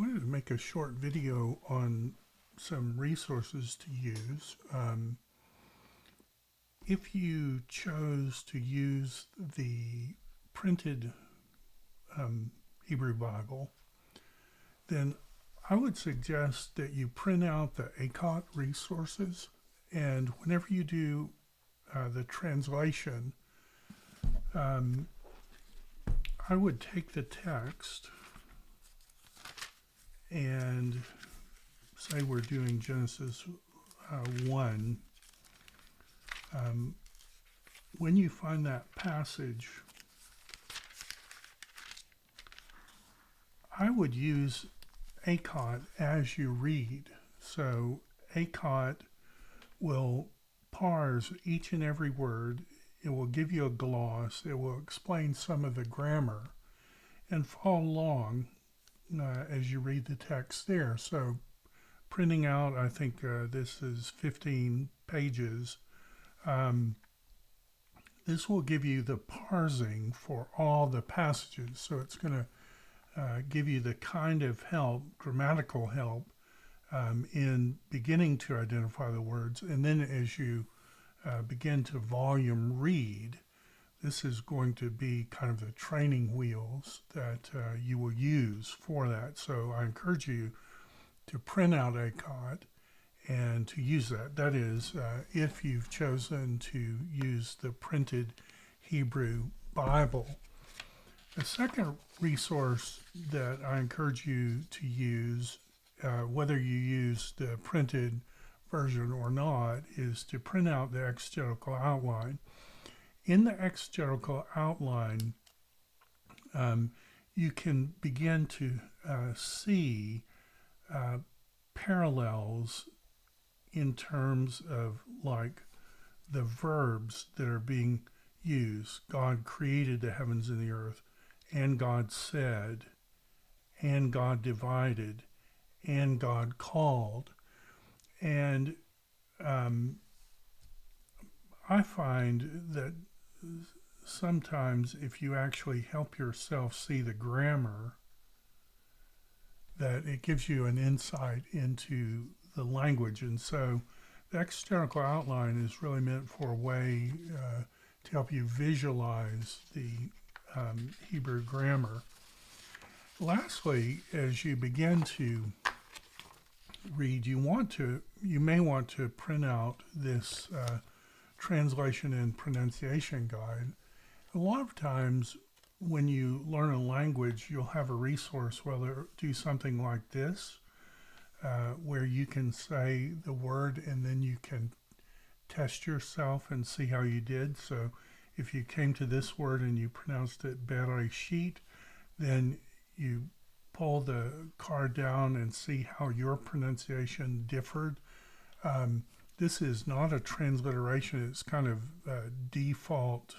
wanted to make a short video on some resources to use. If you chose to use the printed Hebrew Bible, then I would suggest that you print out the ACOT resources, and whenever you do the translation, I would take the text and say we're doing Genesis 1. When you find that passage, I would use ACOT as you read. So ACOT will parse each and every word. It will give you a gloss. It will explain some of the grammar and follow along as you read the text there. So printing out, I think this is 15 pages. This will give you the parsing for all the passages. So it's going to give you the kind of help, grammatical help, in beginning to identify the words. And then as you begin to volume read, this is going to be kind of the training wheels that you will use for that. So I encourage you to print out ACOT and to use that. That is, if you've chosen to use the printed Hebrew Bible. The second resource that I encourage you to use, whether you use the printed version or not, is to print out the exegetical outline. In the exegetical outline, you can begin to see parallels in terms of like the verbs that are being used. God created the heavens and the earth, and God said, and God divided, and God called. And I find that sometimes if you actually help yourself see the grammar, that it gives you an insight into the language. And so the exegetical outline is really meant for a way to help you visualize the Hebrew grammar. Lastly, as you begin to read, you may want to print out this translation and pronunciation guide. A lot of times when you learn a language, you'll have a resource where they'll do something like this, where you can say the word and then you can test yourself and see how you did. So if you came to this word and you pronounced it Bereshit, then you pull the card down and see how your pronunciation differed. This is not a transliteration. It's kind of a default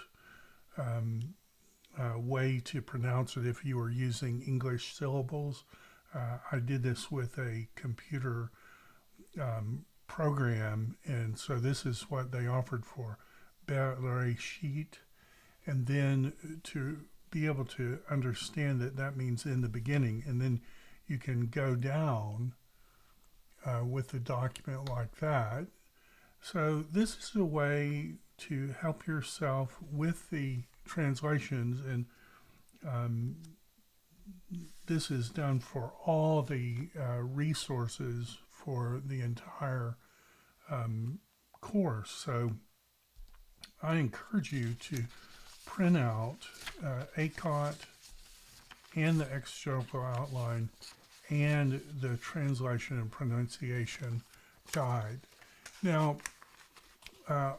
way to pronounce it if you were using English syllables. I did this with a computer program, and so this is what they offered for Bereshit. And then to be able to understand that that means in the beginning, and then you can go down with the document like that. So this is a way to help yourself with the translations, and this is done for all the resources for the entire course. So I encourage you to print out ACOT and the exegetical outline and the translation and pronunciation guide. Now,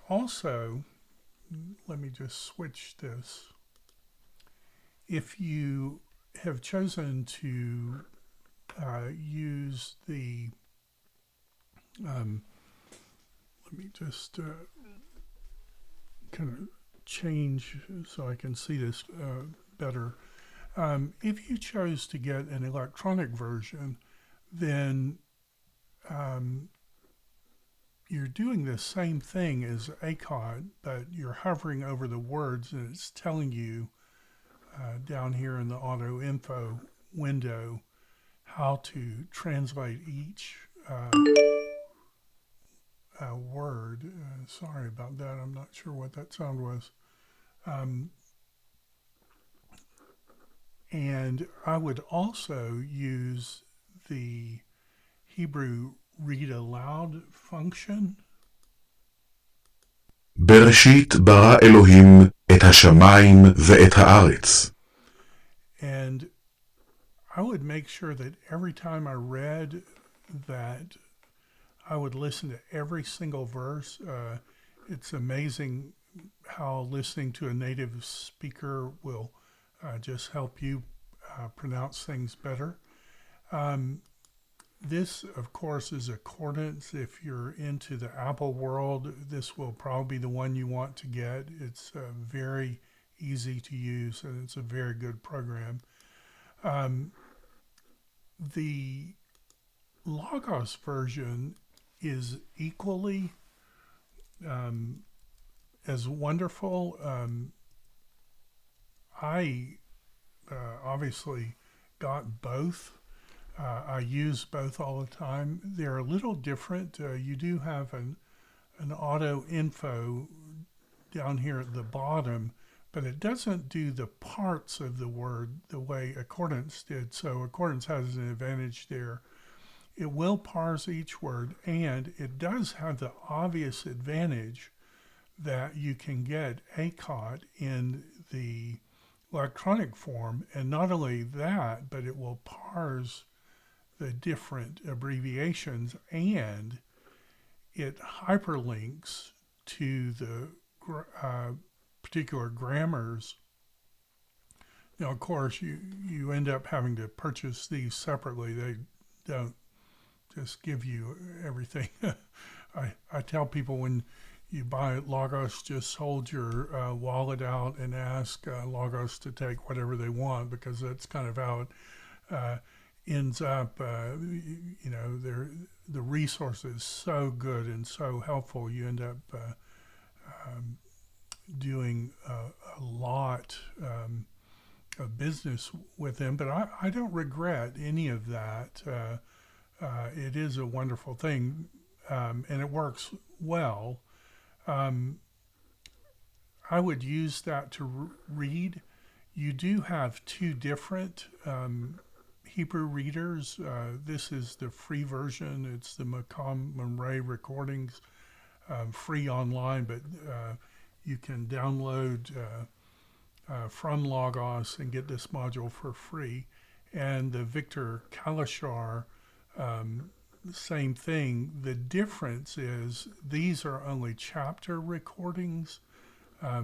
also, let me just switch this. If you have chosen to use the, let me just kind of change so I can see this better. If you chose to get an electronic version, then you're doing the same thing as ACOT, but you're hovering over the words and it's telling you down here in the auto info window how to translate each word. Sorry about that. I'm not sure what that sound was. And I would also use the Hebrew read aloud function. בראשית ברא אלוהים את השמיים ואת הארץ. And I would make sure that every time I read that, I would listen to every single verse. It's amazing how listening to a native speaker will just help you pronounce things better. This, of course, is accordance. If you're into the Apple world, this will probably be the one you want to get. It's very easy to use, and it's a very good program. The Logos version is equally as wonderful. I obviously got both. I use both all the time. They're a little different. You do have an auto info down here at the bottom, but it doesn't do the parts of the word the way Accordance did. So Accordance has an advantage there. It will parse each word, and it does have the obvious advantage that you can get ACOT in the electronic form, and not only that, but it will parse the different abbreviations, and it hyperlinks to the particular grammars. Now, of course, you end up having to purchase these separately. They don't just give you everything. I tell people when you buy Logos, just hold your wallet out and ask Logos to take whatever they want, because that's kind of how it ends up. The resource is so good and so helpful. You end up doing a lot of business with them, but I don't regret any of that. It is a wonderful thing, and it works well. I would use that to read. You do have two different Hebrew readers. This is the free version. It's the Macom Mamre recordings, free online, but you can download from Logos and get this module for free. And the Victor Kalashar, same thing. The difference is these are only chapter recordings,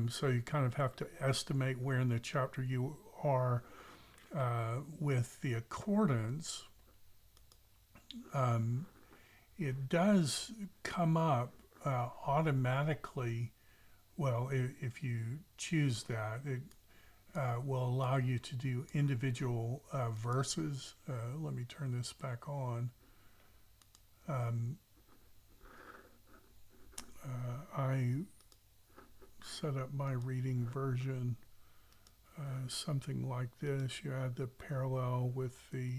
so you kind of have to estimate where in the chapter you are. With the Accordance, it does come up automatically. Well, if you choose that, it will allow you to do individual verses. Let me turn this back on. I set up my reading version something like this. You add the parallel with the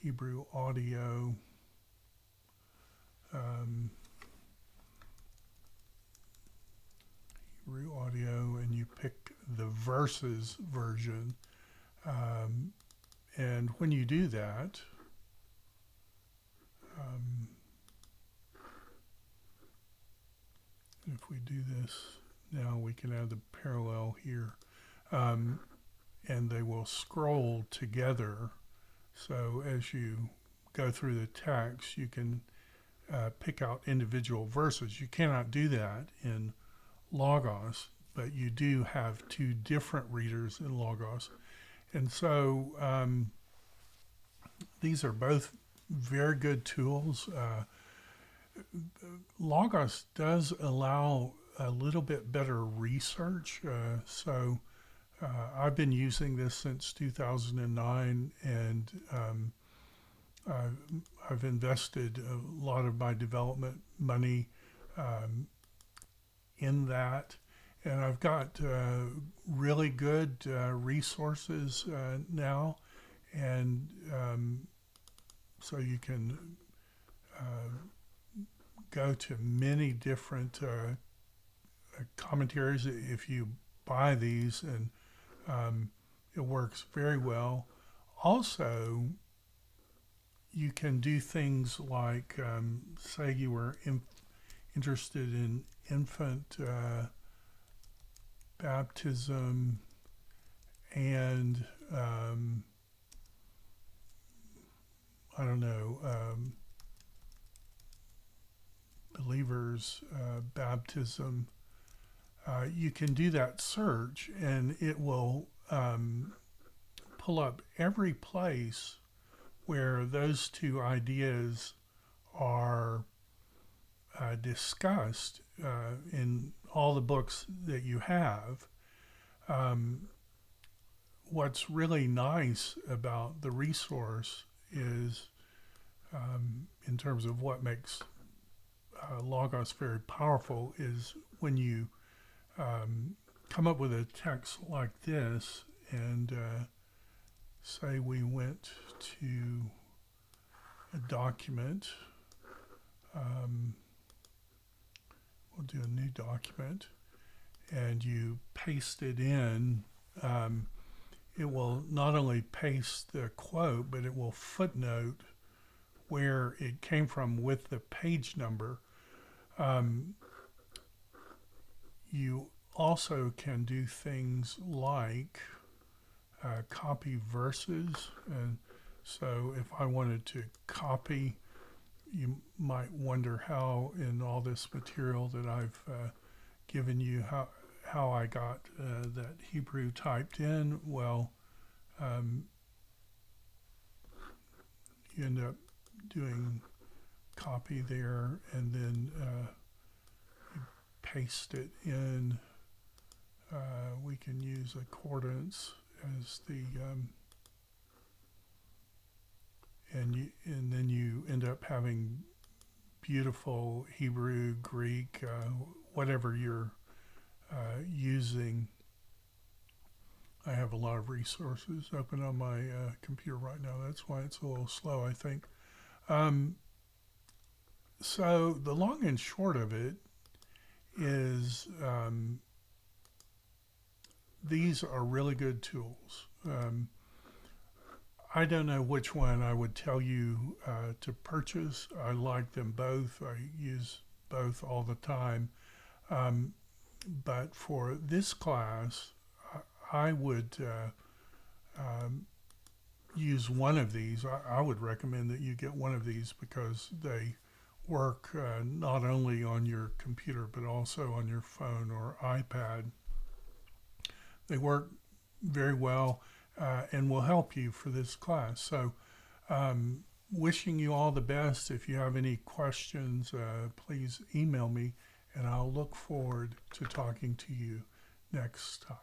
Hebrew audio. Hebrew audio, and you pick the verses version. And when you do that, if we do this now, we can add the parallel here, and they will scroll together. So as you go through the text, you can pick out individual verses. You cannot do that in Logos, but you do have two different readers in Logos. And so these are both very good tools. Logos does allow a little bit better research. So I've been using this since 2009, and I've invested a lot of my development money in that. And I've got really good resources now, and so you can go to many different commentaries if you buy these, and it works very well. Also, you can do things like, say you were interested in infant baptism and I don't know, believers baptism. You can do that search, and it will pull up every place where those two ideas are discussed in all the books that you have. What's really nice about the resource is, in terms of what makes Logos very powerful, is when you come up with a text like this, and say we went to a document, we'll do a new document, and you paste it in, it will not only paste the quote, but it will footnote where it came from with the page number. You also can do things like copy verses, and so if I wanted to copy, you might wonder how in all this material that I've given you, how I got that Hebrew typed in. Well, you end up doing copy there, and then you paste it in. We can use accordance as the and then you end up having beautiful Hebrew, Greek, whatever you're using. I have a lot of resources open on my computer right now. That's why it's a little slow, I think. So the long and short of it is, these are really good tools. I don't know which one I would tell you to purchase. I like them both. I use both all the time. But for this class, I would use one of these. I would recommend that you get one of these because they work not only on your computer but also on your phone or iPad. They work very well and will help you for this class. So wishing you all the best. If you have any questions, please email me, and I'll look forward to talking to you next time.